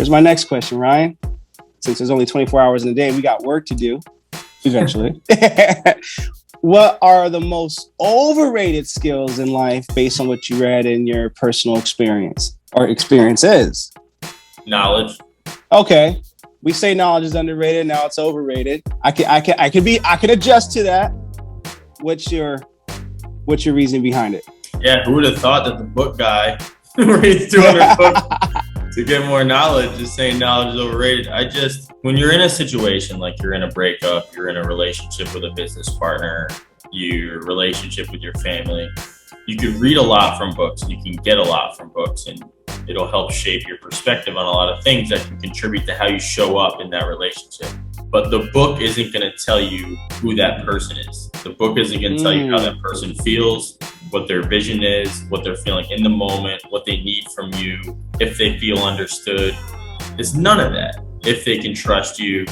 Here's my next question, Ryan. Since there's only 24 hours in a day, we got work to do eventually. What are the most overrated skills in life based on what you read in your personal experience or experiences? Knowledge. Okay. We say knowledge is underrated. Now it's overrated. I can adjust to that. What's your reason behind it? Yeah, who would have thought that the book guy reads 200 books to get more knowledge is saying knowledge is overrated? When you're in a situation like you're in a breakup, you're in a relationship with a business partner, your relationship with your family, you can read a lot from books. You can get a lot from books, and it'll help shape your perspective on a lot of things that can contribute to how you show up in that relationship. But the book isn't going to tell you who that person is. The book isn't going to tell you how that person feels, what their vision is, what they're feeling in the moment, what they need from you, if they feel understood. It's none of that. If they can trust you.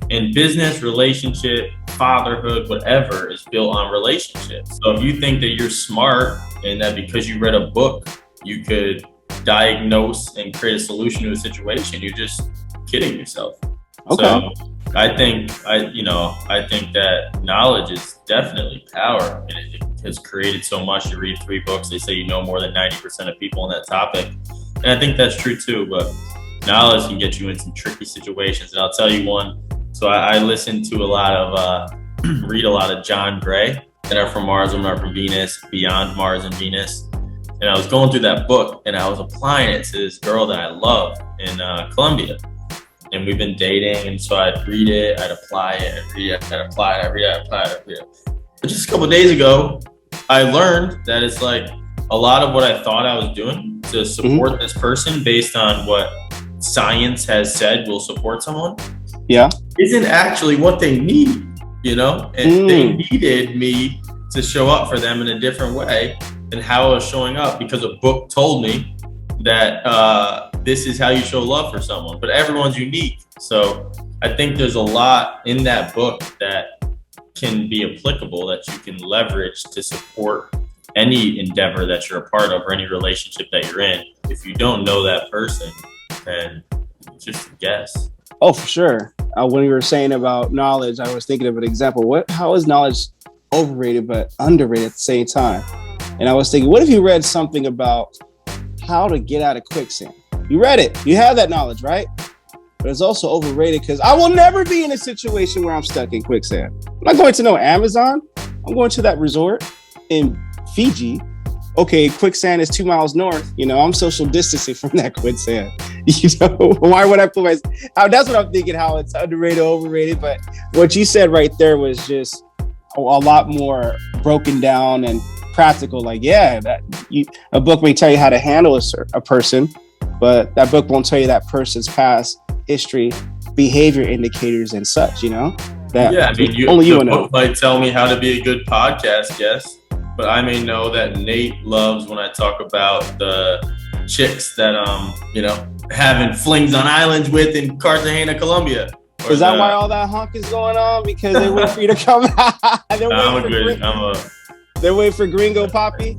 In business, relationship, fatherhood, whatever is built on relationships. So if you think that you're smart and that because you read a book, you could diagnose and create a solution to a situation, you're just kidding yourself. Okay. So I think that knowledge is definitely power, and it has created so much. You read 3 books, they say you know more than 90% of people on that topic. And I think that's true too, but knowledge can get you in some tricky situations. And I'll tell you one. So I listen to a lot of, read a lot of John Gray, that are from Mars, Women Are from Venus, Beyond Mars and Venus. And I was going through that book and I was applying it to this girl that I love in Colombia. And we've been dating. And so I'd read it, I'd apply it, I'd read it, I'd apply it, I'd read it, I'd apply it, I'd read it. But just a couple of days ago, I learned that it's like a lot of what I thought I was doing to support this person based on what science has said will support someone. Yeah. Isn't actually what they need, and they needed me to show up for them in a different way than how I was showing up, because a book told me that this is how you show love for someone, but everyone's unique. So I think there's a lot in that book that can be applicable, that you can leverage to support any endeavor that you're a part of or any relationship that you're in. If you don't know that person, then it's just a guess. Oh, for sure. When you were saying about knowledge, I was thinking of an example. How is knowledge overrated but underrated at the same time? And I was thinking, what if you read something about how to get out of quicksand? You read it. You have that knowledge, right? But it's also overrated because I will never be in a situation where I'm stuck in quicksand. I'm not going to no Amazon. I'm going to that resort in Fiji. Okay, quicksand is 2 miles north. I'm social distancing from that quicksand. Why would I put that's what I'm thinking, how it's underrated, overrated. But what you said right there was just a lot more broken down and practical. Like, yeah, a book may tell you how to handle a person, but that book won't tell you that person's past history, behavior indicators and such, The book might tell me how to be a good podcast guest. But I may know that Nate loves when I talk about the chicks that, having flings on islands with in Cartagena, Colombia. Is that why all that honk is going on? Because they wait for you to come out. They're waiting for Gringo Poppy.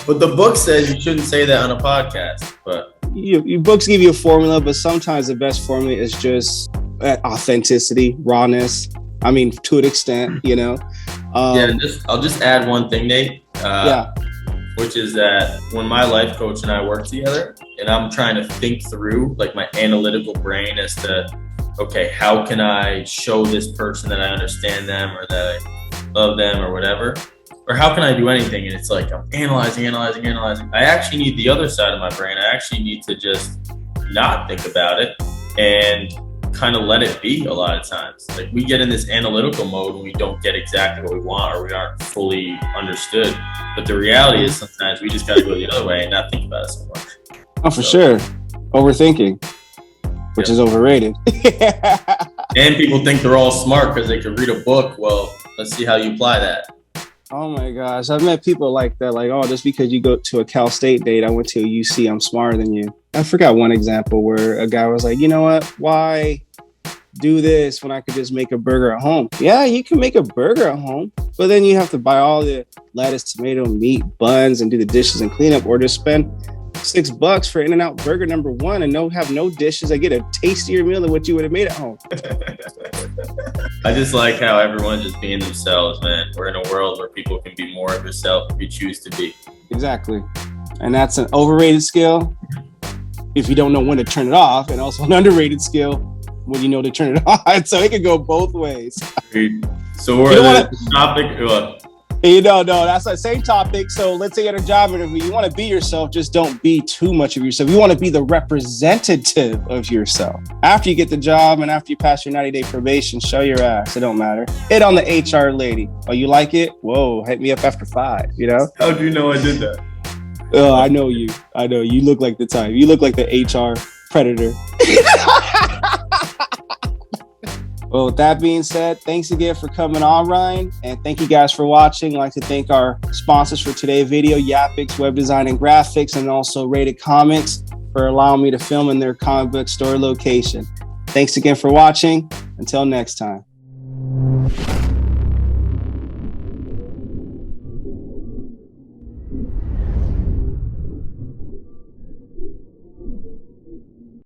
But the book says you shouldn't say that on a podcast. But your books give you a formula, but sometimes the best formula is just authenticity, rawness. I mean, to an extent, I'll just add one thing, Nate. Which is that when my life coach and I work together, and I'm trying to think through like my analytical brain as to, okay, how can I show this person that I understand them or that I love them or whatever, or how can I do anything? And it's like I'm analyzing. I actually need the other side of my brain. I actually need to just not think about it and kind of let it be a lot of times. Like we get in this analytical mode when we don't get exactly what we want or we aren't fully understood. But the reality is sometimes we just got to go the other way and not think about it so much. Oh, for sure. Overthinking, which is overrated. And people think they're all smart because they can read a book. Well, let's see how you apply that. Oh my gosh. I've met people like that. Like, oh, just because you go to a Cal State date, I went to a UC, I'm smarter than you. I forgot one example where a guy was like, you know what? Why do this when I could just make a burger at home? Yeah, you can make a burger at home, but then you have to buy all the lettuce, tomato, meat, buns, and do the dishes and clean up, or just spend $6 for In-N-Out Burger #1 and have no dishes. I get a tastier meal than what you would have made at home. I just like how everyone's just being themselves, man. We're in a world where people can be more of yourself if you choose to be. Exactly. And that's an overrated skill if you don't know when to turn it off, and also an underrated skill when you know to turn it on. So it could go both ways. So we're the topic. No, that's the same topic. So let's say at a job interview, you want to be yourself, just don't be too much of yourself. You want to be the representative of yourself. After you get the job and after you pass your 90-day probation, show your ass. It don't matter. Hit on the HR lady. Oh, you like it? Whoa, hit me up after 5, you know? How do you know I did that? Oh, I know you. You look like the type. You look like the HR predator. Well, with that being said, thanks again for coming on, Ryan. And thank you guys for watching. I'd like to thank our sponsors for today's video, Yapix Web Design and Graphics, and also Rated Comics for allowing me to film in their comic book store location. Thanks again for watching. Until next time.